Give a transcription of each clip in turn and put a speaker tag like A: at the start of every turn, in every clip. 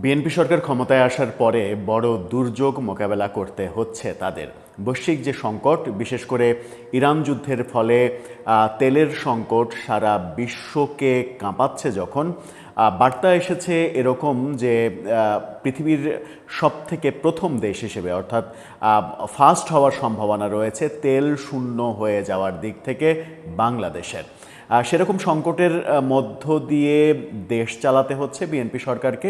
A: BNP সরকার ক্ষমতায় আসার পরে বড় দুর্যোগ মোকাবেলা করতে হচ্ছে তাদের। বৈশ্বিক যে সংকট, বিশেষ করে ইরান যুদ্ধের ফলে তেলের সংকট সারা বিশ্বকে কাঁপাচ্ছে, যখন বার্তা এসেছে এরকম যে পৃথিবীর সবথেকে প্রথম দেশ হিসেবে, অর্থাৎ ফার্স্ট হওয়ার সম্ভাবনা রয়েছে তেল শূন্য হয়ে যাওয়ার দিক থেকে বাংলাদেশের। সেরকম সংকটের মধ্য দিয়ে দেশ চালাতে হচ্ছে বিএনপি সরকারকে,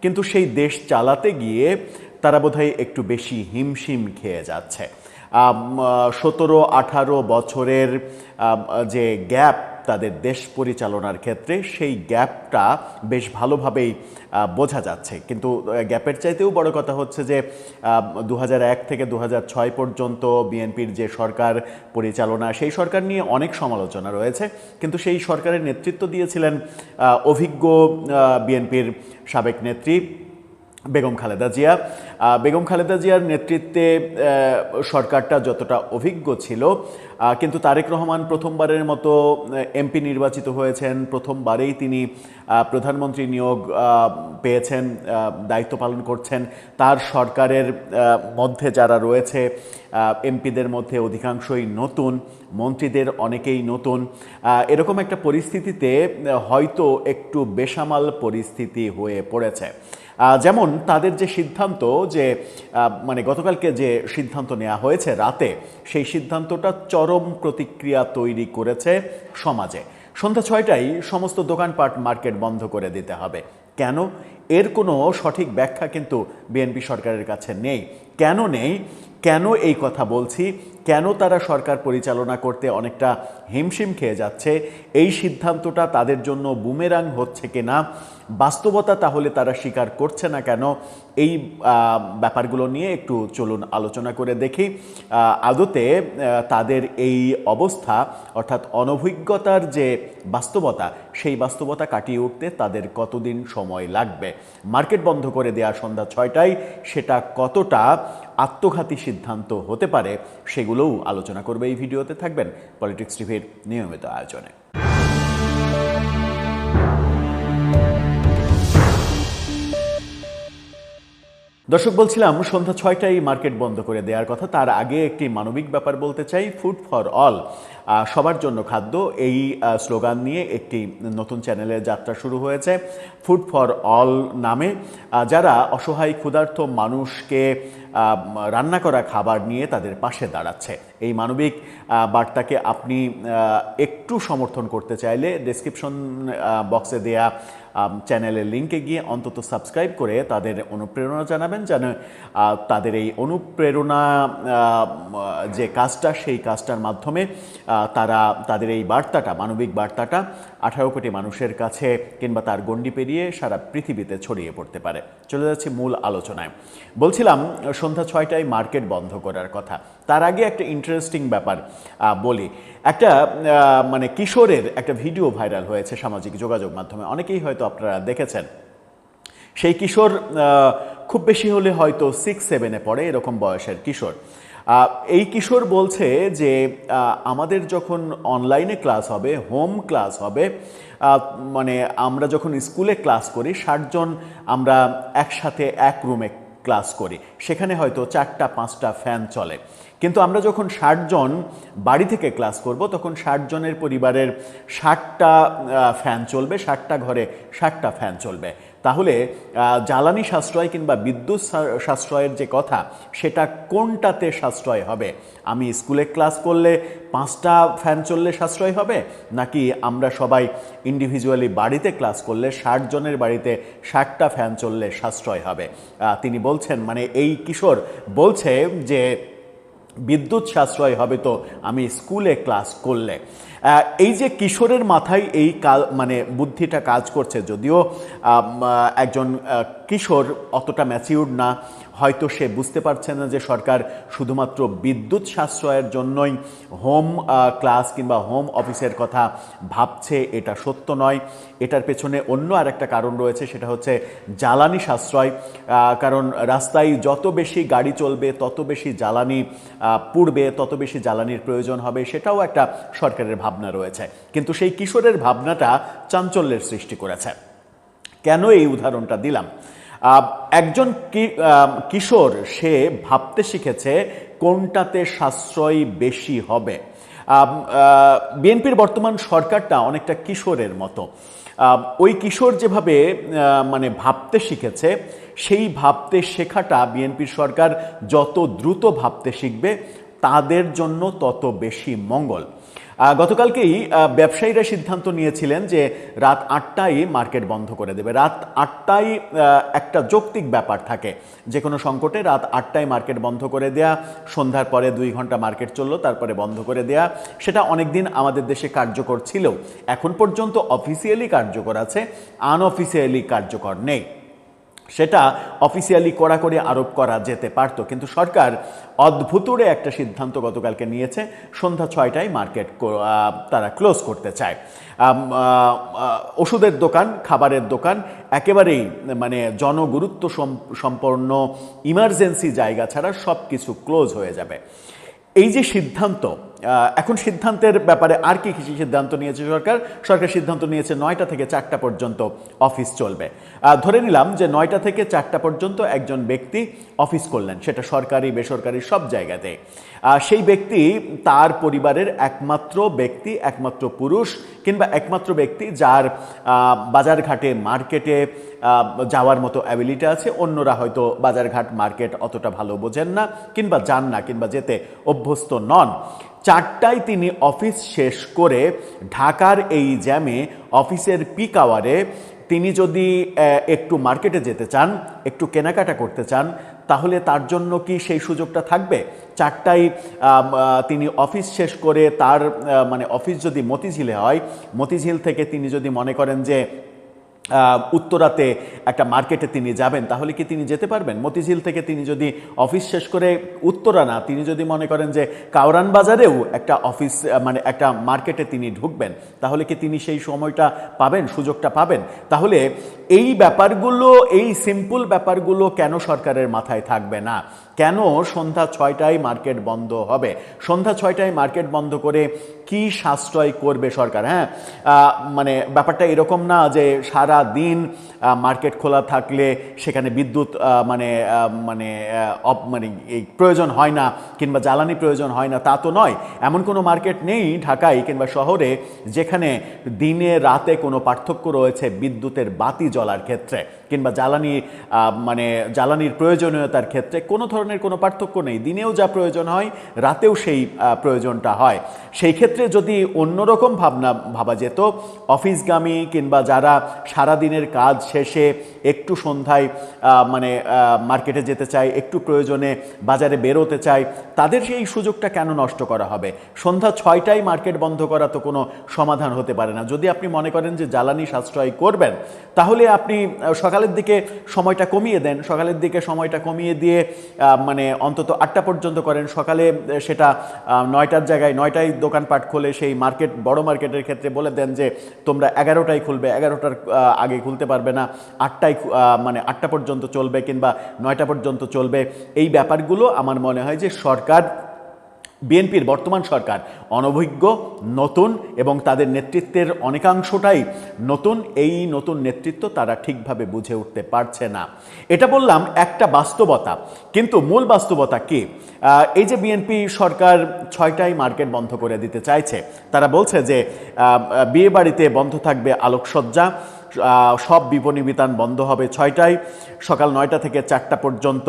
A: কিন্তু সেই দেশ চালাতে গিয়ে তারা বোধহয় একটু বেশি হিমশিম খেয়ে যাচ্ছে। 17-18 বছরের যে গ্যাপ তাদের দেশ পরিচালনার ক্ষেত্রে, সেই গ্যাপটা বেশ ভালোভাবেই বোঝা যাচ্ছে। কিন্তু গ্যাপের চাইতেও বড় কথা হচ্ছে যে 2001 থেকে 2006 পর্যন্ত বিএনপির যে সরকার পরিচালনা, সেই সরকার নিয়ে অনেক সমালোচনা রয়েছে, কিন্তু সেই সরকারের নেতৃত্ব দিয়েছিলেন অভিজ্ঞ বিএনপির সাবেক নেত্রী বেগম খালেদা জিয়া। বেগম খালেদা জিয়ার নেতৃত্বে সরকারটা যতটা অভিজ্ঞ ছিল, কিন্তু তারেক রহমান প্রথমবারের মতো এমপি নির্বাচিত হয়েছেন, প্রথমবারেই তিনি প্রধানমন্ত্রী নিয়োগ পেয়েছেন, দায়িত্ব পালন করছেন। তার সরকারের মধ্যে যারা রয়েছে, এমপিদের মধ্যে অধিকাংশই নতুন, মন্ত্রীদের অনেকেই নতুন। এরকম একটা পরিস্থিতিতে হয়তো একটু বেসামাল পরিস্থিতি হয়ে পড়েছে। যেমন তাদের যে সিদ্ধান্ত, যে মানে গতকালকে যে সিদ্ধান্ত নেওয়া হয়েছে রাতে, সেই সিদ্ধান্তটা চরম প্রতিক্রিয়া তৈরি করেছে সমাজে। সন্ধ্যা 6টায় সমস্ত দোকানপাট, মার্কেট বন্ধ করে দিতে হবে। কেন? এর কোনো সঠিক ব্যাখ্যা কিন্তু বিএনপি সরকারের কাছে নেই। কেন নেই? কেন এই কথা বলছি? কেন তারা সরকার পরিচালনা করতে অনেকটা হিমশিম খেয়ে যাচ্ছে? এই সিদ্ধান্তটা তাদের জন্য বুমেরাং হচ্ছে কিনা, বাস্তবতা তাহলে তারা স্বীকার করছে না কেন? এই ব্যাপারগুলো নিয়ে একটু চলুন আলোচনা করে দেখি। আদতে তাদের এই অবস্থা, অর্থাৎ অনভিজ্ঞতার যে বাস্তবতা, সেই বাস্তবতা কাটিয়ে উঠতে তাদের কতদিন সময় লাগবে? মার্কেট বন্ধ করে দেয়া সন্ধ্যা 6টায়, সেটা কতটা আত্মঘাতী সিদ্ধান্ত হতে পারে, সেগুলোও আলোচনা করবে এই ভিডিওতে। থাকবেন পলিটিক্স টিভির নিয়মিত আয়োজনে। দর্শক, বলছিলাম সন্ধ্যা 6টায় মার্কেট বন্ধ করে দেওয়ার কথা। তার আগে একটি মানবিক ব্যাপার বলতে চাই। ফুড ফর অল, সবার জন্য খাদ্য, এই স্লোগান নিয়ে একটি নতুন চ্যানেলের যাত্রা শুরু হয়েছে। ফুড ফর অল নামে যারা অসহায় ক্ষুধার্ত মানুষকে রান্না করা খাবার নিয়ে তাদের পাশে দাঁড়াচ্ছে, এই মানবিক বার্তাকে আপনি একটু সমর্থন করতে চাইলে ডেসক্রিপশন বক্সে দেয়া চ্যানেলের লিঙ্কে গিয়ে অন্তত সাবস্ক্রাইব করে তাদের অনুপ্রেরণা জানাবেন, যেন তাদের এই অনুপ্রেরণা যে কাজটা, সেই কাজটার মাধ্যমে তারা তাদের এই বার্তাটা, মানবিক বার্তাটা 18 কোটি মানুষের কাছে কিংবা তার গণ্ডি পেরিয়ে সারা পৃথিবীতে ছড়িয়ে পড়তে পারে। চলে যাচ্ছি মূল আলোচনায়। বলছিলাম সন্ধ্যা 6টায় মার্কেট বন্ধ করার কথা। তার আগে একটা ইন্টারেস্টিং ব্যাপার বলি। একটা মানে কিশোরের একটা ভিডিও ভাইরাল হয়েছে সামাজিক যোগাযোগ মাধ্যমে, অনেকেই হয়তো আপনারা দেখেছেন। সেই কিশোর খুব বেশি হলে হয়তো 6-7-এ পড়ে, এরকম বয়সের কিশোর। এই কিশোর বলছে যে আমাদের যখন অনলাইনে ক্লাস হবে, হোম ক্লাস হবে, মানে আমরা যখন স্কুলে ক্লাস করি 60 জন আমরা একসাথে এক রুমে ক্লাস করি, সেখানে হয়তো 4টা-5টা ফ্যান চলে। কিন্তু আমরা যখন 60 জন বাড়ি থেকে ক্লাস করব, তখন 60 জনের পরিবারের 60টা ফ্যান চলবে, 60টা ঘরে 60টা ফ্যান চলবে। তাহলে জ্বালানি সাশ্রয় কিংবা বিদ্যুৎ সাশ্রয়ের যে কথা, সেটা কোনটাতে সাশ্রয় হবে? আমি স্কুলে ক্লাস করলে 5টা ফ্যান চললে সাশ্রয় হবে, নাকি আমরা সবাই ইন্ডিভিজুয়ালি বাড়িতে ক্লাস করলে 60 জনের বাড়িতে 60টা ফ্যান চললে সাশ্রয় হবে? তিনি বলছেন, মানে এই কিশোর বলছে যে বিদ্যুৎ সাশ্রয় হবে তো আমি স্কুলে ক্লাস করলে। এই যে কিশোরের মাথায় এই মানে বুদ্ধিটা কাজ করছে, যদিও একজন কিশোর অতটা ম্যাচিউরড না, হয়তো সে বুঝতে পারছে না যে সরকার শুধুমাত্র বিদ্যুৎ সাশ্রয়ের জন্যই হোম ক্লাস কিংবা হোম অফিসের কথা ভাবছে। এটা সত্য নয়। এটার পেছনে অন্য আরেকটা কারণ রয়েছে, সেটা হচ্ছে জ্বালানি সাশ্রয়। কারণ রাস্তায় যত বেশি গাড়ি চলবে, তত বেশি জ্বালানি পুড়বে, তত বেশি জ্বালানির প্রয়োজন হবে, সেটাও একটা সরকারের ভাবনা রয়েছে। কিন্তু সেই কিশোরের ভাবনাটা চাঞ্চল্যের সৃষ্টি করেছে। কেন এই উদাহরণটা দিলাম? একজন কিশোর সে ভাবতে শিখেছে কোনটাতে সাশ্রয় বেশি হবে। বিএনপির বর্তমান সরকারটা অনেকটা কিশোরের মতো। ওই কিশোর যেভাবে মানে ভাবতে শিখেছে, সেই ভাবতে শেখাটা বিএনপির সরকার যত দ্রুত ভাবতে শিখবে তাদের জন্য তত বেশি মঙ্গল। গতকালকেই ব্যবসায়ীরা সিদ্ধান্ত নিয়েছিলেন যে রাত 8টায় মার্কেট বন্ধ করে দেবে। রাত 8টায় একটা যৌক্তিক ব্যাপার থাকে, যে কোনো সংকটে রাত 8টায় মার্কেট বন্ধ করে দেয়া, সন্ধ্যার পরে 2 ঘন্টা মার্কেট চললো, তারপরে বন্ধ করে দেয়া, সেটা অনেকদিন আমাদের দেশে কার্যকর ছিল। এখন পর্যন্ত অফিসিয়ালি কার্যকর আছে, আনঅফিসিয়ালি কার্যকর নেই। সেটা অফিসিয়ালি কড়াকড়ি আরোপ করা যেতে পারত, কিন্তু সরকার অদ্ভুতরে একটা সিদ্ধান্ত গতকালকে নিয়েছে, সন্ধ্যা 6টায় মার্কেট তারা ক্লোজ করতে চায়। ওষুধের দোকান, খাবারের দোকান, একেবারেই মানে জনগুরুত্ব সম্পন্ন ইমার্জেন্সি জায়গা ছাড়া সব কিছু ক্লোজ হয়ে যাবে। এই যে সিদ্ধান্ত, এখন সিদ্ধান্তের ব্যাপারে আর কি সিদ্ধান্ত নিয়েছে সরকার? সরকার সিদ্ধান্ত নিয়েছে 9টা থেকে 4টা পর্যন্ত অফিস চলবে। ধরে নিলাম যে 9টা থেকে 4টা পর্যন্ত একজন ব্যক্তি অফিস করলেন, সেটা সরকারি বেসরকারি সব জায়গাতে। সেই ব্যক্তি তার পরিবারের একমাত্র ব্যক্তি, একমাত্র পুরুষ কিংবা একমাত্র ব্যক্তি যার বাজারঘাটে মার্কেটে যাওয়ার মতো অ্যাবিলিটি আছে। অন্যরা হয়তো বাজারঘাট মার্কেট অতটা ভালো বোঝেন না, কিংবা যান না, কিংবা যেতে অভ্যস্ত নন। 4টায় তিনি অফিস শেষ করে ঢাকার এই জ্যামে অফিসের পিক আওয়ারে তিনি যদি একটু মার্কেটে যেতে চান, একটু কেনাকাটা করতে চান, তাহলে তার জন্য কি সেই সুযোগটা থাকবে? 4টায় তিনি অফিস শেষ করে তার মানে অফিস যদি মতিঝিলে হয়, মতিঝিল থেকে তিনি যদি মনে করেন যে উত্তরাতে একটা মার্কেটে তিনি যাবেন, তাহলে কি তিনি যেতে পারবেন? মতিঝিল থেকে তিনি যদি অফিস শেষ করে উত্তরা না, তিনি যদি মনে করেন যে কাউরান বাজারেও একটা অফিস মানে একটা মার্কেটে তিনি ঢুকবেন, তাহলে কি তিনি সেই সময়টা পাবেন, সুযোগটা পাবেন? তাহলে এই ব্যাপারগুলো, এই সিম্পল ব্যাপারগুলো কেন সরকারের মাথায় থাকবে না? কেন সন্ধ্যা 6টায় মার্কেট বন্ধ হবে? সন্ধ্যা 6টায় মার্কেট বন্ধ করে কি সাশ্রয় করবে সরকার? হ্যাঁ, মানে ব্যাপারটা এরকম না যে সারা দিন মার্কেট খোলা থাকলে সেখানে বিদ্যুৎ মানে মানে মানে এই প্রয়োজন হয় না, কিংবা জ্বালানি প্রয়োজন হয় না, তা তো নয়। এমন কোনো মার্কেট নেই ঢাকায় কিংবা শহরে যেখানে দিনে রাতে কোনো পার্থক্য রয়েছে বিদ্যুতের বাতি জ্বলার ক্ষেত্রে, কিংবা জ্বালানি মানে জ্বালানির প্রয়োজনীয়তার ক্ষেত্রে কোনো ধরনের কোনো পার্থক্য নেই। দিনেও যা প্রয়োজন হয়, রাতেও সেই প্রয়োজনটা হয়। সেই ক্ষেত্রে যদি অন্যরকম ভাবা যেত, অফিসগামী কিংবা যারা সারাদিনের কাজ শেষে একটু সন্ধ্যায় মানে মার্কেটে যেতে চায়, একটু প্রয়োজনে বাজারে বেরোতে চায়, তাদের সেই সুযোগটা কেন নষ্ট করা হবে? সন্ধ্যা 6টায় মার্কেট বন্ধ করা তো কোনো সমাধান হতে পারে না। যদি আপনি মনে করেন যে জ্বালানি সাশ্রয় করবেন, তাহলে আপনি সকালের দিকে সময়টা কমিয়ে দেন, সকালের দিকে সময়টা কমিয়ে দিয়ে মানে অন্তত 8টা পর্যন্ত করেন। সকালে সেটা 9টার জায়গায় 9টায় দোকানপাট খোলে, সেই মার্কেট বড় মার্কেটের ক্ষেত্রে বলে দেন যে তোমরা 11টায় খুলবে, 11টার আগে খুলতে পারবে না, 8টায় মানে 8টা পর্যন্ত চলবে কিংবা 9টা পর্যন্ত চলবে। এই ব্যাপারগুলো আমার মনে হয় যে সরকার, বিএনপির বর্তমান সরকার অনভিজ্ঞ, নতুন, এবং তাদের নেতৃত্বের অনেকাংশটাই নতুন। এই নতুন নেতৃত্ব তারা ঠিকভাবে বুঝে উঠতে পারছে না। এটা বললাম একটা বাস্তবতা, কিন্তু মূল বাস্তবতা কি? এই যে বিএনপি সরকার 6টায় মার্কেট বন্ধ করে দিতে চাইছে, তারা বলছে যে বিয়ে বাড়িতে বন্ধ থাকবে আলোকসজ্জা, সব বিপণী বিতান বন্ধ হবে 6টায়, সকাল 9টা থেকে 4টা পর্যন্ত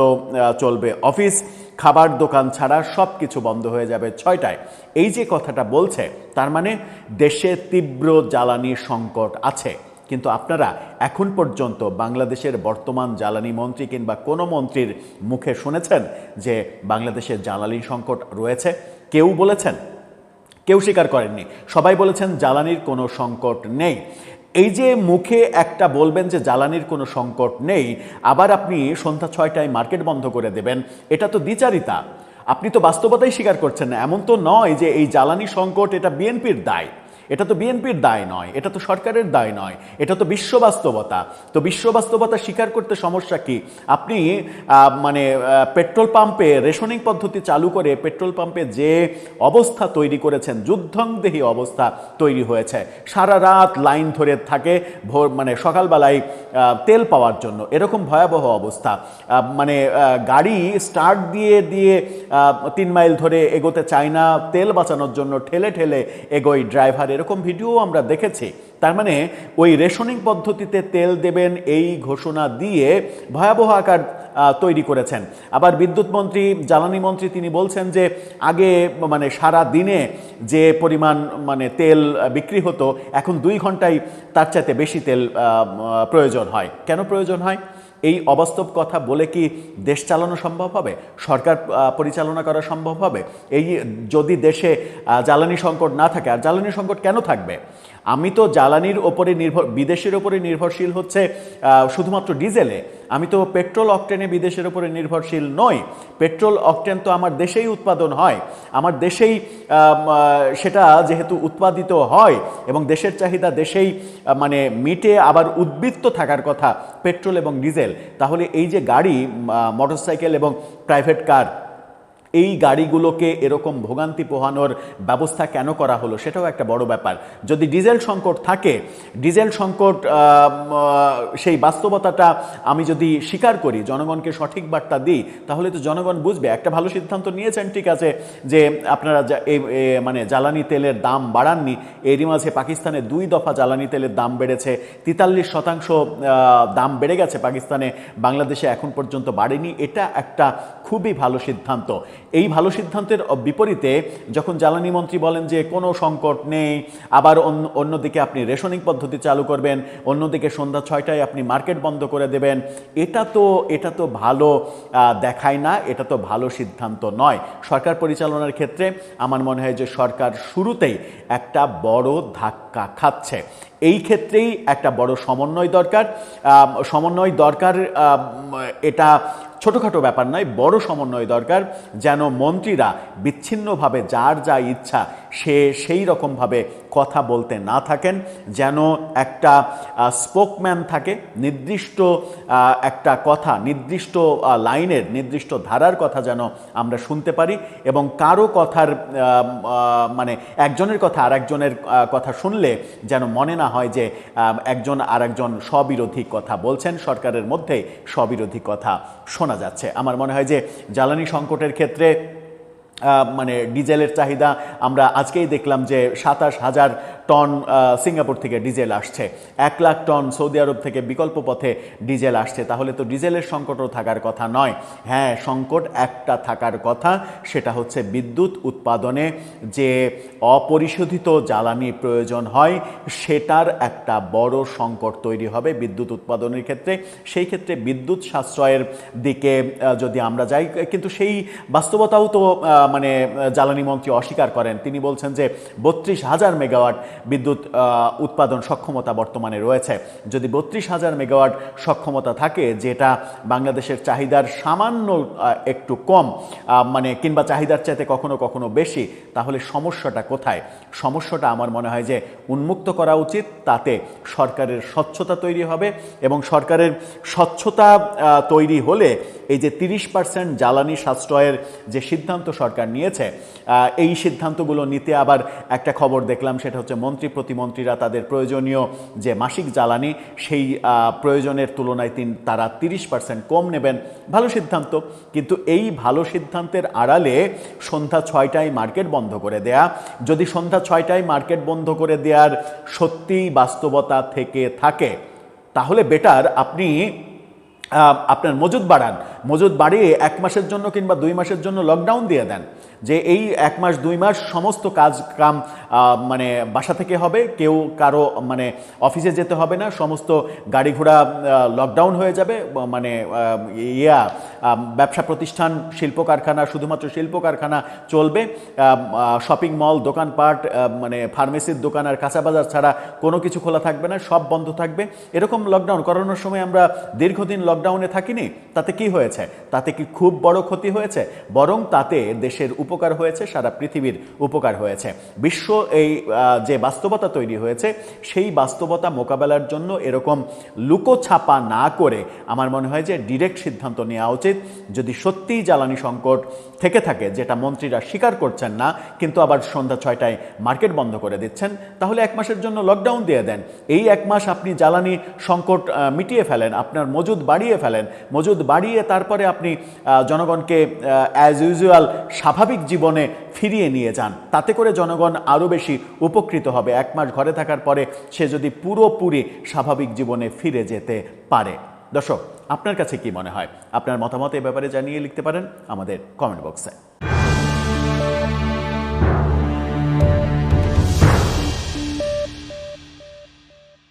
A: চলবে অফিস, খাবার দোকান ছাড়া সব কিছু বন্ধ হয়ে যাবে 6টায়। এই যে কথাটা বলছে, তার মানে দেশে তীব্র জ্বালানি সংকট আছে। কিন্তু আপনারা এখন পর্যন্ত বাংলাদেশের বর্তমান জ্বালানি মন্ত্রী কিংবা কোনো মন্ত্রীর মুখে শুনেছেন যে বাংলাদেশের জ্বালানি সংকট রয়েছে? কেউ বলেছেন? কেউ স্বীকার করেননি। সবাই বলেছেন জ্বালানির কোনো সংকট নেই। এই যে মুখে একটা বলবেন যে জ্বালানির কোনো সংকট নেই, আবার আপনি সন্ধ্যা 6টায় মার্কেট বন্ধ করে দেবেন, এটা তো দ্বিচারিতা। আপনি তো বাস্তবতাই স্বীকার করছেন না। এমন তো নয় যে এই জ্বালানি সংকট এটা বিএনপির দায়, এটা তো বিএনপির দায় নয়, এটা তো সরকারের দায় নয়, এটা তো বিশ্ব বাস্তবতা। তো বিশ্ব বাস্তবতা স্বীকার করতে সমস্যা কি? আপনি মানে পেট্রোল পাম্পে রেশনিং পদ্ধতি চালু করে পেট্রোল পাম্পে যে অবস্থা তৈরি করেছেন, যুদ্ধংদেহী অবস্থা তৈরি হয়েছে। সারা রাত লাইন ধরে থাকে মানে সকালবেলায় তেল পাওয়ার জন্য, এরকম ভয়াবহ অবস্থা। মানে গাড়ি স্টার্ট দিয়ে দিয়ে 3 মাইল ধরে এগোতে চায় না, তেল বাঁচানোর জন্য ঠেলে ঠেলে এগোয় ড্রাইভার, এরকম ভিডিও আমরা দেখেছি। তার মানে ওই রেশনিং পদ্ধতিতে তেল দেবেন এই ঘোষণা দিয়ে ভয়াবহ আকার তৈরি করেছেন। আবার বিদ্যুৎ মন্ত্রী, জ্বালানি মন্ত্রী তিনি বলছেন যে আগে মানে সারা দিনে যে পরিমাণ মানে তেল বিক্রি হতো, এখন 2 ঘন্টায় তার চাইতে বেশি তেল প্রয়োজন হয়। কেন প্রয়োজন হয়? এই অবাস্তব কথা বলে কি দেশ চালানো সম্ভব হবে? সরকার পরিচালনা করা সম্ভব হবে? এই যদি দেশে জ্বালানি সংকট না থাকে, আর জ্বালানি সংকট কেন থাকবে? আমি তো জ্বালানির ওপরে বিদেশের ওপরে নির্ভরশীল হচ্ছে শুধুমাত্র ডিজেলে। আমি তো পেট্রোল অকটেনে বিদেশের ওপরে নির্ভরশীল নই। পেট্রোল অকটেন তো আমার দেশেই উৎপাদন হয়, আমার দেশেই সেটা যেহেতু উৎপাদিত হয় এবং দেশের চাহিদা দেশেই মানে মিটে, আবার উদ্বৃত্ত থাকার কথা পেট্রোল এবং ডিজেল। তাহলে এই যে গাড়ি, মোটরসাইকেল এবং প্রাইভেট কার, এই গাড়িগুলোকে এরকম ভোগান্তি পোহানোর ব্যবস্থা কেন করা হলো সেটাও একটা বড় ব্যাপার। যদি ডিজেল সংকট থাকে, ডিজেল সংকট সেই বাস্তবতাটা আমি যদি স্বীকার করি, জনগণকে সঠিক বার্তা দিই, তাহলে তো জনগণ বুঝবে। একটা ভালো সিদ্ধান্ত নিয়েছেন, ঠিক আছে, যে আপনারা মানে জ্বালানি তেলের দাম বাড়াননি, এরই মাঝে পাকিস্তানে 2 দফা জ্বালানি তেলের দাম বেড়েছে, 43% দাম বেড়ে গেছে পাকিস্তানে, বাংলাদেশে এখন পর্যন্ত বাড়েনি। এটা একটা খুবই ভালো সিদ্ধান্ত। এই ভালো সিদ্ধান্তের বিপরীতে যখন জ্বালানি মন্ত্রী বলেন যে কোনো সংকট নেই, আবার অন্যদিকে আপনি রেশনিং পদ্ধতি চালু করবেন, অন্যদিকে সন্ধ্যা 6টায় আপনি মার্কেট বন্ধ করে দেবেন, এটা তো ভালো দেখায় না, এটা তো ভালো সিদ্ধান্ত নয়। সরকার পরিচালনার ক্ষেত্রে আমার মনে হয় যে সরকার শুরুতেই একটা বড় ধাক্কা খাচ্ছে। এই ক্ষেত্রেই একটা বড় সমন্বয় দরকার। এটা ছোটোখাটো ব্যাপার নয়, বড় সমন্বয় দরকার, যেন মন্ত্রীরা বিচ্ছিন্নভাবে যার যা ইচ্ছা সেই রকমভাবে কথা বলতে না থাকেন, যেন একটা স্পোকম্যান থাকে, নির্দিষ্ট একটা কথা, নির্দিষ্ট লাইনের, নির্দিষ্ট ধারার কথা যেন আমরা শুনতে পারি, এবং কারো কথার মানে একজনের কথা আর একজনের কথা শুনলে যেন মনে না হয় যে একজন আর একজন স্ববিরোধী কথা বলছেন, সরকারের মধ্যে স্ববিরোধী কথা শোনা যাচ্ছে। আমার মনে হয় যে জ্বালানি সংকটের ক্ষেত্রে মানে ডিজেলের চাহিদা আমরা আজকেই দেখলাম যে 27,000 টন সিঙ্গাপুর থেকে ডিজেল আসছে, 1 লাখ টন সৌদি আরব থেকে বিকল্প পথে ডিজেল আসছে। তাহলে তো ডিজেলের সংকটও থাকার কথা নয়। হ্যাঁ, সংকট একটা থাকার কথা, সেটা হচ্ছে বিদ্যুৎ উৎপাদনে যে অপরিশোধিত জ্বালানি প্রয়োজন হয়, সেটার একটা বড় সংকট তৈরি হবে বিদ্যুৎ উৎপাদনের ক্ষেত্রে। সেই ক্ষেত্রে বিদ্যুৎ সাশ্রয়ের দিকে যদি আমরা যাই, কিন্তু সেই বাস্তবতাও তো মানে জ্বালানি মন্ত্রী অস্বীকার করেন। তিনি বলছেন যে 32,000 মেগাওয়াট বিদ্যুৎ উৎপাদন সক্ষমতা বর্তমানে রয়েছে। যদি 32,000 মেগাওয়াট সক্ষমতা থাকে, যেটা বাংলাদেশের চাহিদার সামান্য একটু কম, মানে কিংবা চাহিদার চাইতে কখনো কখনো বেশি, তাহলে সমস্যাটা কোথায়? সমস্যাটা আমার মনে হয় যে উন্মুক্ত করা উচিত, তাতে সরকারের স্বচ্ছতা তৈরি হবে, এবং সরকারের স্বচ্ছতা তৈরি হলে এই যে 30% জ্বালানি সাশ্রয়ের যে সিদ্ধান্ত সরকার নিয়েছে, এই সিদ্ধান্তগুলো নিতে আবার একটা খবর দেখলাম, সেটা হচ্ছে মন্ত্রী প্রতিমন্ত্রীরা তাদের প্রয়োজনীয় যে মাসিক জ্বালানি, সেই প্রয়োজনের তুলনায় তারা 30% কম নেবেন। ভালো সিদ্ধান্ত, কিন্তু এই ভালো সিদ্ধান্তের আড়ালে সন্ধ্যা 6টায় মার্কেট বন্ধ করে দেয়া, যদি সন্ধ্যা 6টায় মার্কেট বন্ধ করে দেওয়ার সত্যিই বাস্তবতা থেকে থাকে, তাহলে বেটার আপনি আপনার মজুদ বাড়িয়ে 1 মাসের জন্য কিংবা 2 মাসের জন্য লকডাউন দিয়ে দেন, যে এই 1 মাস 2 মাস সমস্ত কাম মানে বাসা থেকে হবে, কেউ কারো মানে অফিসে যেতে হবে না, সমস্ত গাড়ি ঘোড়া লকডাউন হয়ে যাবে, মানে ব্যবসা প্রতিষ্ঠান, শিল্প কারখানা, শুধুমাত্র শিল্প কারখানা চলবে, শপিং মল, দোকানপাট, মানে ফার্মেসির দোকান আর কাঁচা বাজার ছাড়া কোনো কিছু খোলা থাকবে না, সব বন্ধ থাকবে। এরকম লকডাউন করানোর সময় আমরা দীর্ঘদিন লকডাউনে থাকিনি, তাতে কি হয়েছে? হয়েছে? তাতে কি খুব বড় ক্ষতি হয়েছে? বরং তাতে দেশের উপকার হয়েছে, সারা পৃথিবীর উপকার হয়েছে। বিশ্ব এই যে বাস্তবতা তৈরি হয়েছে, সেই বাস্তবতা মোকাবেলার জন্য এরকম লুকোছাপা না করে আমার মনে হয় যে ডিরেক্ট সিদ্ধান্ত নেওয়া উচিত। যদি সত্যিই জ্বালানি সংকট থেকে থাকে, যেটা মন্ত্রীরা স্বীকার করছেন না কিন্তু আবার সন্ধ্যা 6টায় মার্কেট বন্ধ করে দিচ্ছেন, তাহলে 1 মাসের জন্য লকডাউন দিয়ে দেন। এই 1 মাস আপনি জ্বালানি সংকট মিটিয়ে ফেলেন, আপনার মজুদ বাড়িয়ে ফেলেন। মজুদ বাড়িয়ে তারপরে আপনি জনগণকে অ্যাজ ইউজুয়াল স্বাভাবিক জীবনে ফিরিয়ে নিয়ে যান। তাতে করে জনগণ আরও বেশি উপকৃত হবে। 1 মাস ঘরে থাকার পরে সে যদি পুরোপুরি স্বাভাবিক জীবনে ফিরে যেতে পারে। দর্শক, আপনার কাছে কি মনে হয়? আপনার মতামত এ ব্যাপারে জানিয়ে লিখতে পারেন আমাদের কমেন্ট বক্সে।